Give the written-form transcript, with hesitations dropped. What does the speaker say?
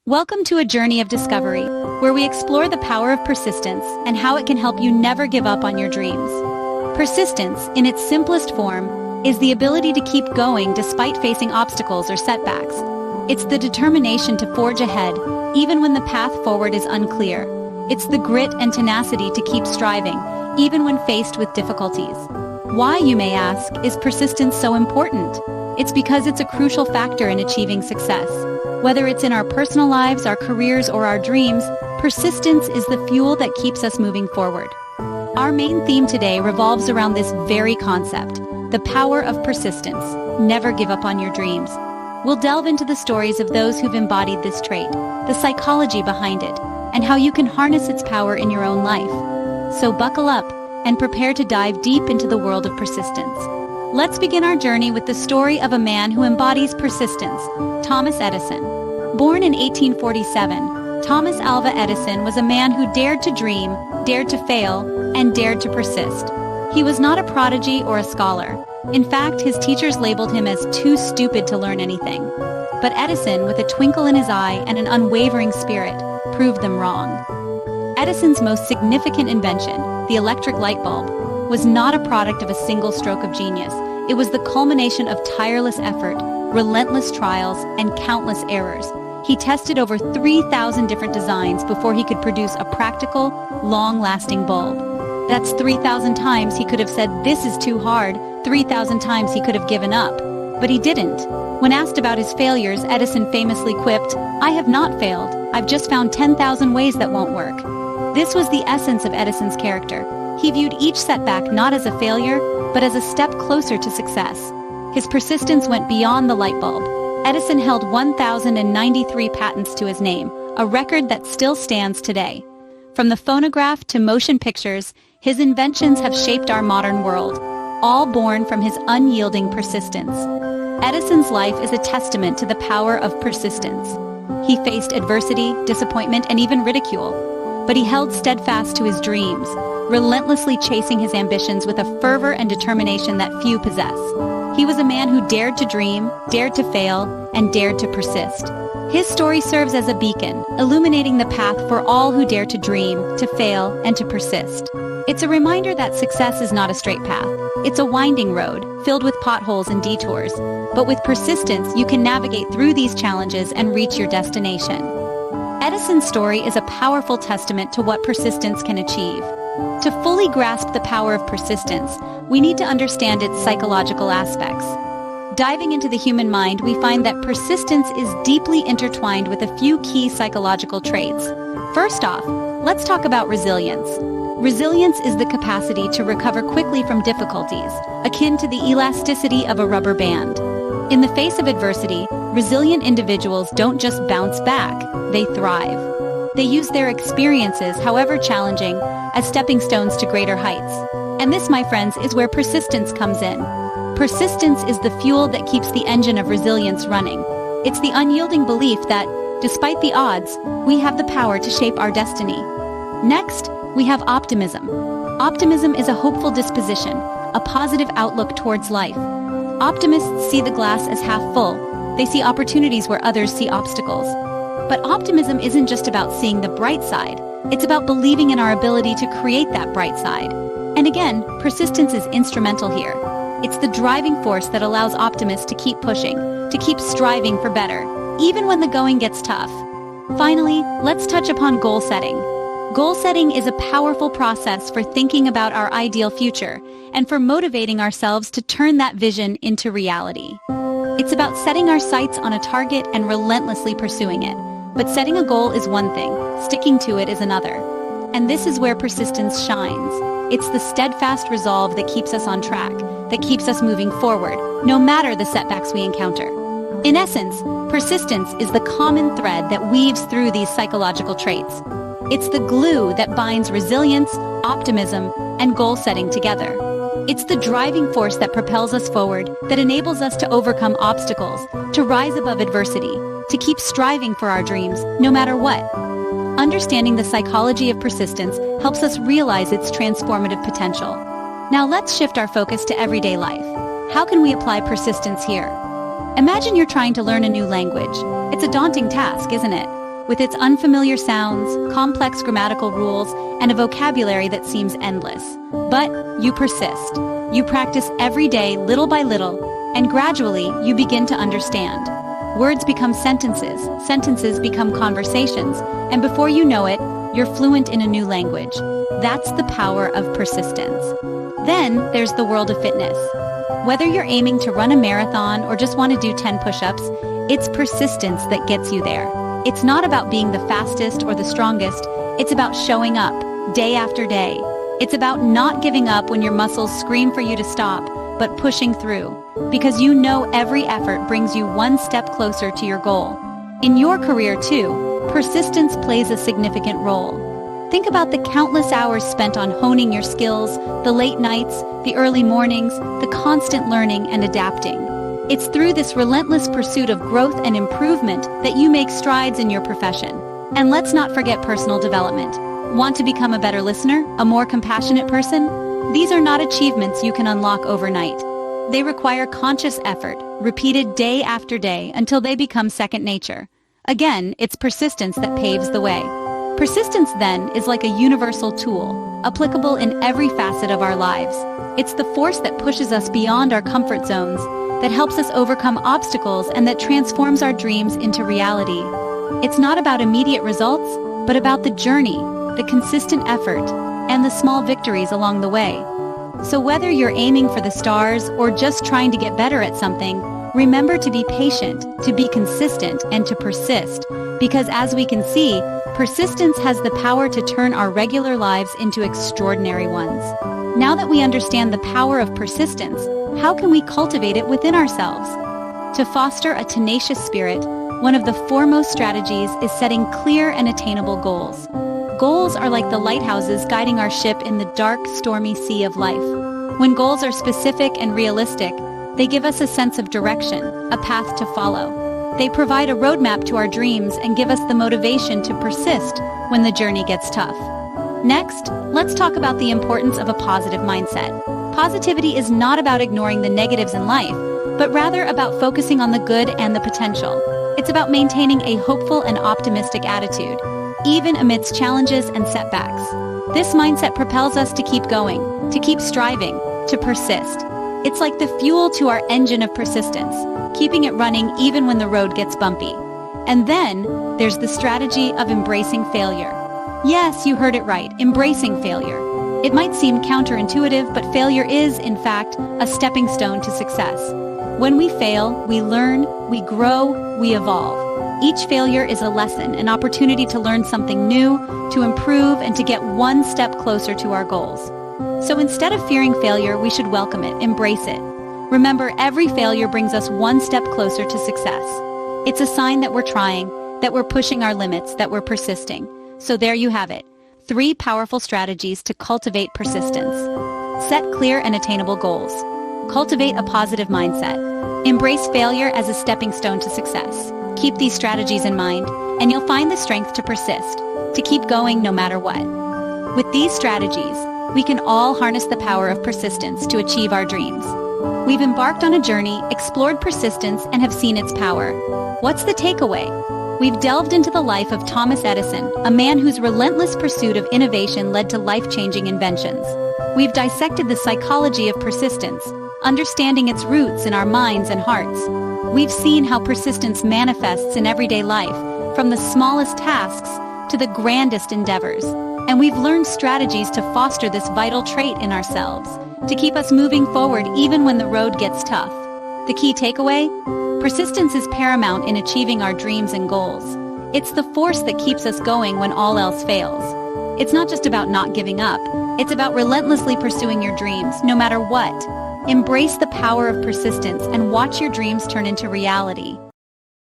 Welcome to a journey of discovery, where we explore the power of persistence and how it can help you never give up on your dreams. Persistence, in its simplest form, is the ability to keep going despite facing obstacles or setbacks. It's the determination to forge ahead, even when the path forward is unclear. It's the grit and tenacity to keep striving, even when faced with difficulties. Why, you may ask, is persistence so important? It's because it's a crucial factor in achieving success. Whether it's in our personal lives, our careers, or our dreams, persistence is the fuel that keeps us moving forward. Our main theme today revolves around this very concept, the power of persistence. Never give up on your dreams. We'll delve into the stories of those who've embodied this trait, the psychology behind it, and how you can harness its power in your own life. So buckle up and prepare to dive deep into the world of persistence. Let's begin our journey with the story of a man who embodies persistence, Thomas Edison. Born in 1847, Thomas Alva Edison was a man who dared to dream, dared to fail, and dared to persist. He was not a prodigy or a scholar. In fact, his teachers labeled him as too stupid to learn anything. But Edison, with a twinkle in his eye and an unwavering spirit, proved them wrong. Edison's most significant invention, the electric light bulb, was not a product of a single stroke of genius. It was the culmination of tireless effort, relentless trials, and countless errors. He tested over 3,000 different designs before he could produce a practical, long-lasting bulb. That's 3,000 times he could have said, "This is too hard." 3,000 times he could have given up. But he didn't. When asked about his failures, Edison famously quipped, "I have not failed. I've just found 10,000 ways that won't work." This was the essence of Edison's character. He viewed each setback not as a failure, but as a step closer to success. His persistence went beyond the light bulb. Edison held 1,093 patents to his name, a record that still stands today. From the phonograph to motion pictures, his inventions have shaped our modern world, all born from his unyielding persistence. Edison's life is a testament to the power of persistence. He faced adversity, disappointment, and even ridicule, but he held steadfast to his dreams, relentlessly chasing his ambitions with a fervor and determination that few possess. He was a man who dared to dream, dared to fail, and dared to persist. His story serves as a beacon, illuminating the path for all who dare to dream, to fail, and to persist. It's a reminder that success is not a straight path. It's a winding road, filled with potholes and detours. But with persistence, you can navigate through these challenges and reach your destination. Edison's story is a powerful testament to what persistence can achieve. To fully grasp the power of persistence, we need to understand its psychological aspects. Diving into the human mind, we find that persistence is deeply intertwined with a few key psychological traits. First off, let's talk about resilience. Resilience is the capacity to recover quickly from difficulties, akin to the elasticity of a rubber band. In the face of adversity, resilient individuals don't just bounce back, they thrive. They use their experiences, however challenging, as stepping stones to greater heights. And this, my friends, is where persistence comes in. Persistence is the fuel that keeps the engine of resilience running. It's the unyielding belief that, despite the odds, we have the power to shape our destiny. Next, we have optimism. Optimism is a hopeful disposition, a positive outlook towards life. Optimists see the glass as half full. They see opportunities where others see obstacles. But optimism isn't just about seeing the bright side. It's about believing in our ability to create that bright side. And again, persistence is instrumental here. It's the driving force that allows optimists to keep pushing, to keep striving for better, even when the going gets tough. Finally, let's touch upon goal setting. Goal setting is a powerful process for thinking about our ideal future and for motivating ourselves to turn that vision into reality. It's about setting our sights on a target and relentlessly pursuing it. But setting a goal is one thing, sticking to it is another. And this is where persistence shines. It's the steadfast resolve that keeps us on track, that keeps us moving forward, no matter the setbacks we encounter. In essence, persistence is the common thread that weaves through these psychological traits. It's the glue that binds resilience, optimism, and goal setting together. It's the driving force that propels us forward, that enables us to overcome obstacles, to rise above adversity, to keep striving for our dreams, no matter what. Understanding the psychology of persistence helps us realize its transformative potential. Now let's shift our focus to everyday life. How can we apply persistence here? Imagine you're trying to learn a new language. It's a daunting task, isn't it? with its unfamiliar sounds, complex grammatical rules, and a vocabulary that seems endless. But you persist. You practice every day, little by little, and gradually you begin to understand. Words become sentences, sentences become conversations, and before you know it, you're fluent in a new language. That's the power of persistence. Then there's the world of fitness. Whether you're aiming to run a marathon or just want to do 10 push-ups, it's persistence that gets you there. It's not about being the fastest or the strongest, it's about showing up, day after day. It's about not giving up when your muscles scream for you to stop, but pushing through, because you know every effort brings you one step closer to your goal. In your career too, persistence plays a significant role. Think about the countless hours spent on honing your skills, the late nights, the early mornings, the constant learning and adapting. It's through this relentless pursuit of growth and improvement that you make strides in your profession. And let's not forget personal development. Want to become a better listener, a more compassionate person? These are not achievements you can unlock overnight. They require conscious effort, repeated day after day until they become second nature. Again, it's persistence that paves the way. Persistence, then, is like a universal tool, applicable in every facet of our lives. It's the force that pushes us beyond our comfort zones, that helps us overcome obstacles, and that transforms our dreams into reality. It's not about immediate results, but about the journey, the consistent effort, and the small victories along the way. So whether you're aiming for the stars or just trying to get better at something, remember to be patient, to be consistent, and to persist, because as we can see, persistence has the power to turn our regular lives into extraordinary ones. Now that we understand the power of persistence, how can we cultivate it within ourselves? To foster a tenacious spirit, one of the foremost strategies is setting clear and attainable goals. Goals are like the lighthouses guiding our ship in the dark, stormy sea of life. When goals are specific and realistic, they give us a sense of direction, a path to follow. They provide a roadmap to our dreams and give us the motivation to persist when the journey gets tough. Next, let's talk about the importance of a positive mindset. Positivity is not about ignoring the negatives in life, but rather about focusing on the good and the potential. It's about maintaining a hopeful and optimistic attitude, even amidst challenges and setbacks. This mindset propels us to keep going, to keep striving, to persist. It's like the fuel to our engine of persistence, keeping it running even when the road gets bumpy. And then, there's the strategy of embracing failure. Yes, you heard it right, embracing failure. It might seem counterintuitive, but failure is, in fact, a stepping stone to success. When we fail, we learn, we grow, we evolve. Each failure is a lesson, an opportunity to learn something new, to improve, and to get one step closer to our goals. So instead of fearing failure, we should welcome it, embrace it. Remember, every failure brings us one step closer to success. It's a sign that we're trying, that we're pushing our limits, that we're persisting. So there you have it. 3 powerful strategies to cultivate persistence. Set clear and attainable goals. Cultivate a positive mindset. Embrace failure as a stepping stone to success. Keep these strategies in mind, and you'll find the strength to persist, to keep going no matter what. With these strategies, we can all harness the power of persistence to achieve our dreams. We've embarked on a journey, explored persistence, and have seen its power. What's the takeaway? We've delved into the life of Thomas Edison, a man whose relentless pursuit of innovation led to life-changing inventions. We've dissected the psychology of persistence, understanding its roots in our minds and hearts. We've seen how persistence manifests in everyday life, from the smallest tasks to the grandest endeavors. And we've learned strategies to foster this vital trait in ourselves, to keep us moving forward even when the road gets tough. The key takeaway? Persistence is paramount in achieving our dreams and goals. It's the force that keeps us going when all else fails. It's not just about not giving up. It's about relentlessly pursuing your dreams, no matter what. Embrace the power of persistence and watch your dreams turn into reality.